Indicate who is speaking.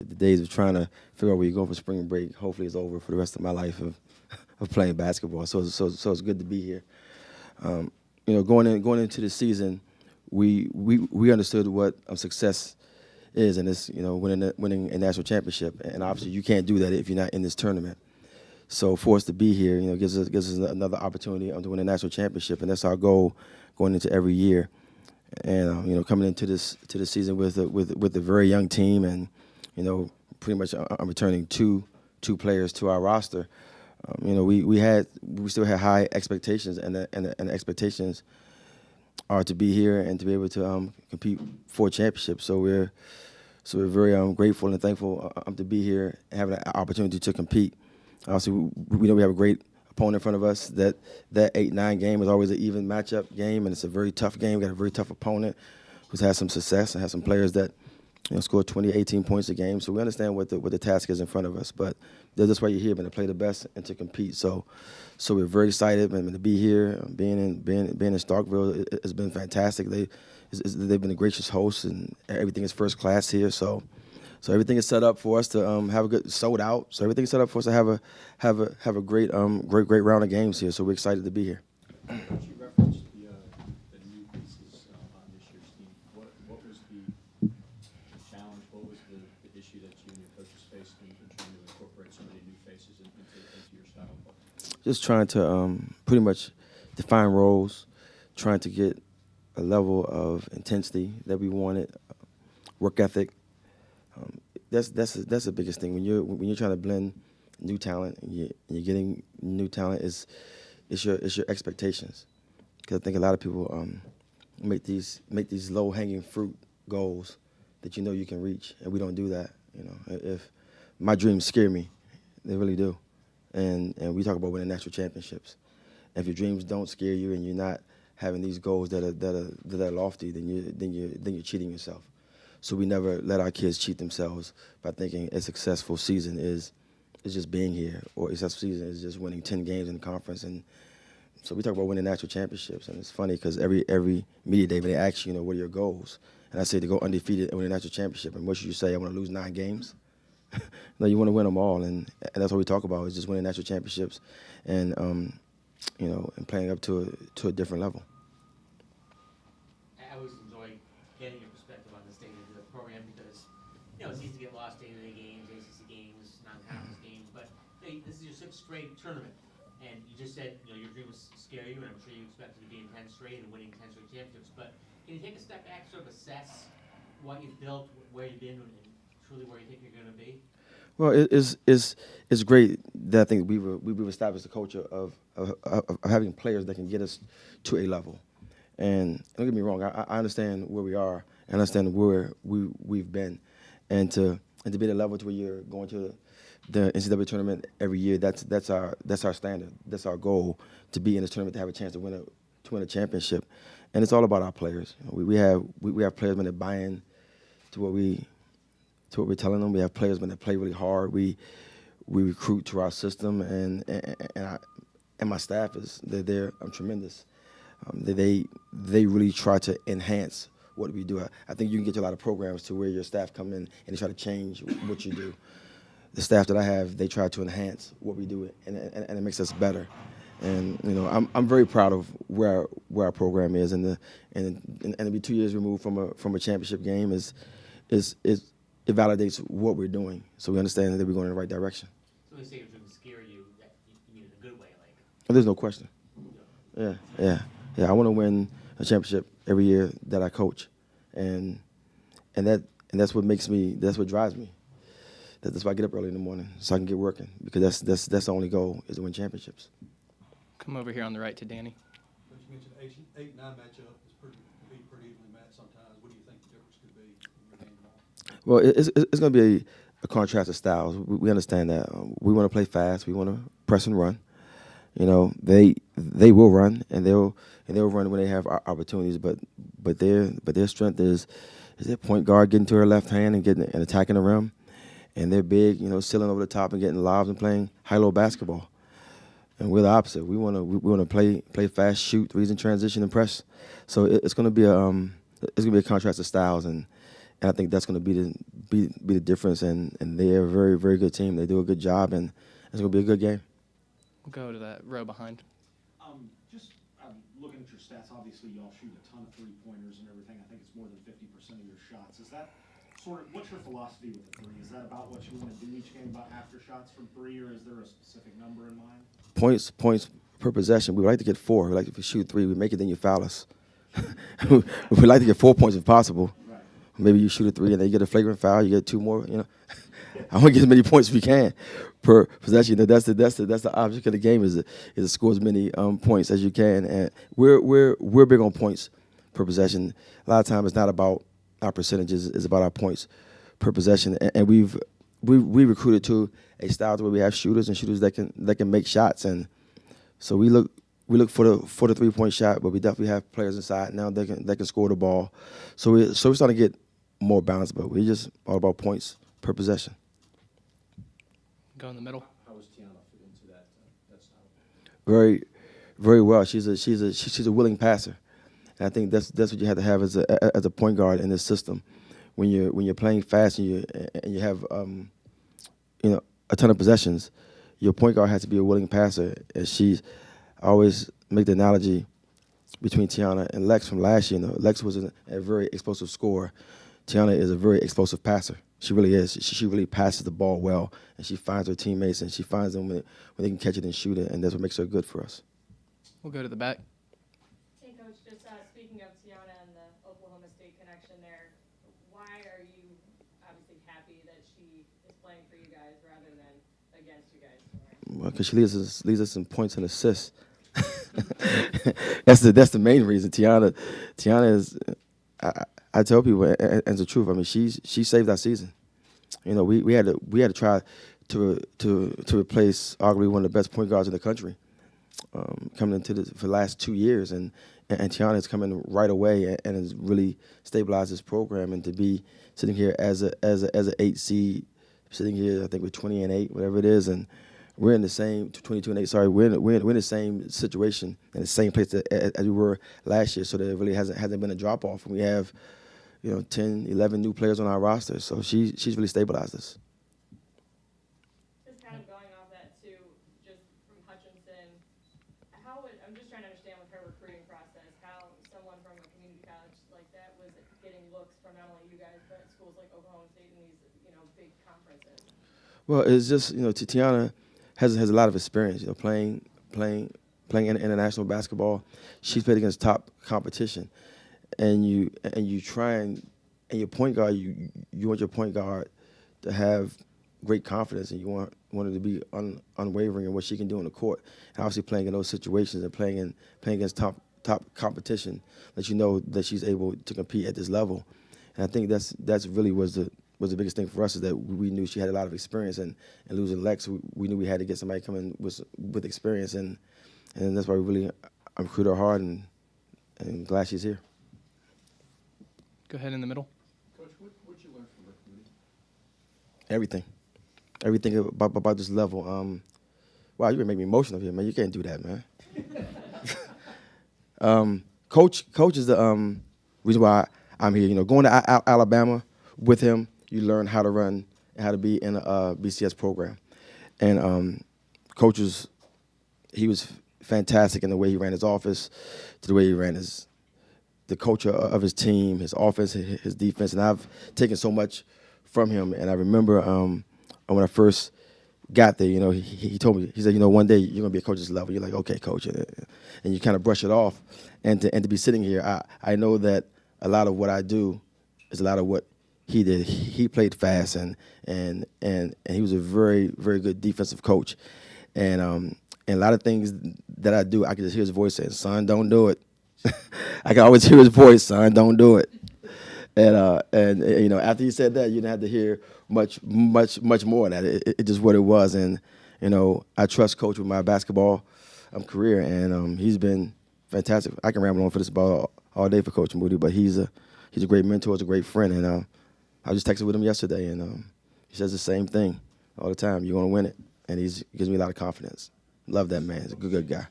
Speaker 1: The days of trying to figure out where you're going for spring break, hopefully, is over for the rest of my life of playing basketball. So it's good to be here. Going into the season, we understood what success is, and it's winning a national championship. And obviously, you can't do that if you're not in this tournament. So for us to be here, gives us another opportunity to win a national championship, and that's our goal going into every year. And coming into this season with a very young team, and pretty much I'm returning two players to our roster. We still had high expectations, and the expectations are to be here and to be able to compete for a championship. So we're very grateful and thankful to be here and having an opportunity to compete. Obviously, we know we have a great opponent in front of us. That 8-9 game is always an even matchup game, and it's a very tough game. We got a very tough opponent who's had some success and has some players that score 20, 18 points a game. So we understand what the task is in front of us. But that's why you're here, man, to play the best and to compete. So we're very excited, man, to be here. Being in Starkville has been fantastic. They've been a gracious host, and everything is first class here. So everything is set up for us to have a good sold out. So everything is set up for us to have a great round of games here. So we're excited to be here.
Speaker 2: You referenced the new pieces on this year's team. What was the challenge? What was the issue that you and your coaches faced in trying to incorporate so many new faces into your style of play?
Speaker 1: Just trying to pretty much define roles, trying to get a level of intensity that we wanted, work ethic. That's the biggest thing when you're trying to blend new talent and you're getting new talent is your expectations. Because I think a lot of people make these low hanging fruit goals that you can reach, and we don't do that. If my dreams scare me, they really do, and we talk about winning national championships. And if your dreams don't scare you and you're not having these goals that are lofty, then you're cheating yourself. So we never let our kids cheat themselves by thinking a successful season is just being here, or a successful season is just winning 10 games in the conference. And so we talk about winning national championships, and it's funny because every media day when they ask you, what are your goals? And I say to go undefeated and win a national championship. And what should you say? I want to lose 9 games? No, you want to win them all, and that's what we talk about is just winning national championships, and and playing up to a different level.
Speaker 3: I always enjoy getting your perspective on the state of the program because, it's easy to get lost in the games, ACC games, non-conference games, but this is your 6th straight tournament, and you just said, your dream was scare you, and I'm sure you expected to be in 10 straight and winning 10 straight championships, but can you take a step back, sort of assess what you've built, where you've been, and truly where you think you're going to be?
Speaker 1: Well, it's great that I think we've established a culture of having players that can get us to a level. And don't get me wrong, I understand where we are, and understand where we've been, and to be at a level to where you're going to the NCAA tournament every year. That's our standard. That's our goal, to be in this tournament, to have a chance to win a championship. And it's all about our players. We have players that buy in to what we're telling them. We have players that play really hard. We recruit to our system, and my staff they're tremendous. They really try to enhance what we do. I think you can get to a lot of programs to where your staff come in and they try to change what you do. The staff that I have, they try to enhance what we do, and it makes us better. And I'm very proud of where our program is, and to be 2 years removed from a championship game is it validates what we're doing. So we understand that we're going in the right direction.
Speaker 3: So when you say your dream scare you, that you mean in a good way, like?
Speaker 1: There's no question. Yeah. I want to win a championship every year that I coach, and that's what makes me. That's what drives me. That's why I get up early in the morning so I can get working, because that's the only goal, is to win championships.
Speaker 4: Come over here on the right to Danny.
Speaker 2: But you mentioned 8-9 matchup is pretty evenly matched sometimes. What do you think the difference could be in your game tomorrow?
Speaker 1: Well, it's going to be a contrast of styles. We understand that. We want to play fast. We want to press and run. They will run, and they'll run when they have opportunities. But their strength is their point guard getting to her left hand and attacking the rim, and they're big, sealing over the top and getting lobs and playing high-low basketball. And we're the opposite. We want to play fast, shoot threes in transition, and press. So it's going to be a contrast of styles, and and I think that's going to be the difference. And they're a very, very good team. They do a good job, and it's going to be a good game.
Speaker 4: We'll go to that row behind.
Speaker 2: Just looking at your stats, obviously y'all shoot a ton of three-pointers and everything. I think it's more than 50% of your shots. Is that sort of, what's your philosophy with the three? Is that about what you want to do each game, about after shots from three, or is there a specific number in mind?
Speaker 1: Points per possession. We would like to get 4. We like if you shoot 3, we make it, then you foul us. We like to get 4 points if possible.
Speaker 2: Right.
Speaker 1: Maybe you shoot a 3 and then you get a flagrant foul. You get 2 more. I want to get as many points as we can per possession. That's the object of the game is to score as many points as you can. And we're big on points per possession. A lot of times it's not about our percentages; it's about our points per possession. And we recruited to a style where we have shooters that can make shots. And so we look for the 3-point shot, but we definitely have players inside now that can score the ball. So we're starting to get more balanced, but we're just all about points per possession.
Speaker 4: Go in the middle.
Speaker 2: How was Tiana fit into that style?
Speaker 1: Very, very well. She's a willing passer, and I think that's what you have to have as a point guard in this system. When you're playing fast and you have a ton of possessions, your point guard has to be a willing passer. And I always make the analogy between Tiana and Lex from last year. Lex was a very explosive scorer. Tiana is a very explosive passer. She really is. She really passes the ball well, and she finds her teammates, and she finds them when they can catch it and shoot it, and that's what makes her good for us.
Speaker 4: We'll go to the back.
Speaker 5: Hey, Coach, just speaking of Tiana and the Oklahoma State connection there, why are you obviously happy that she is playing for you guys rather than against you guys?
Speaker 1: Well, because she leads us in points and assists. That's the main reason. Tiana is. I tell people, and it's the truth. I mean, she saved our season. We had to try to replace arguably one of the best point guards in the country, coming into for the last 2 years, and Tiana has come in right away and has really stabilized this program. And to be sitting here as a 8 seed, sitting here I think with 20-8, whatever it is, and we're in the same 22-8. Sorry, we're in the same situation in the same place as we were last year. So there really hasn't been a drop off. We have 10, 11 new players on our roster. So she's really stabilized us.
Speaker 5: Just kind of going off that too, just from Hutchinson, I'm just trying to understand with her recruiting process, how someone from a community college like that was getting looks from not only you guys, but schools like Oklahoma State and these, big conferences.
Speaker 1: Well, it's just, Tiana has a lot of experience, playing international basketball. She's played against top competition. And you try and your point guard, you want your point guard to have great confidence, and you want her to be unwavering in what she can do on the court. And obviously playing in those situations and playing against top competition, that you know that she's able to compete at this level. And I think that's really was the biggest thing for us, is that we knew she had a lot of experience, and losing Lex, we knew we had to get somebody coming with experience, and that's why we really recruited her hard, and glad she's here.
Speaker 4: Go ahead in the middle.
Speaker 2: Coach, what'd you learn from recruiting?
Speaker 1: Everything about this level. Wow, you're gonna make me emotional here, man. You can't do that, man. Coach is the reason why I'm here. Going to Alabama with him, you learn how to run and how to be in a BCS program. And Coach he was fantastic in the way he ran his office, to the way he ran the culture of his team, his offense, his defense, and I've taken so much from him. And I remember when I first got there, he told me, he said, one day you're gonna be a coach's level. You're like, okay, Coach, and you kind of brush it off. And to be sitting here, I know that a lot of what I do is a lot of what he did. He played fast, and he was a very, very good defensive coach. And a lot of things that I do, I can just hear his voice saying, "Son, don't do it." I can always hear his voice, "Son, don't do it." And after he said that, you didn't have to hear much more of that. It just what it was. And I trust Coach with my basketball career, and he's been fantastic. I can ramble on for this ball all day for Coach Moody, but he's a great mentor, he's a great friend. And I just texted with him yesterday, and he says the same thing all the time. You're gonna win it, and he gives me a lot of confidence. Love that man. He's a good guy.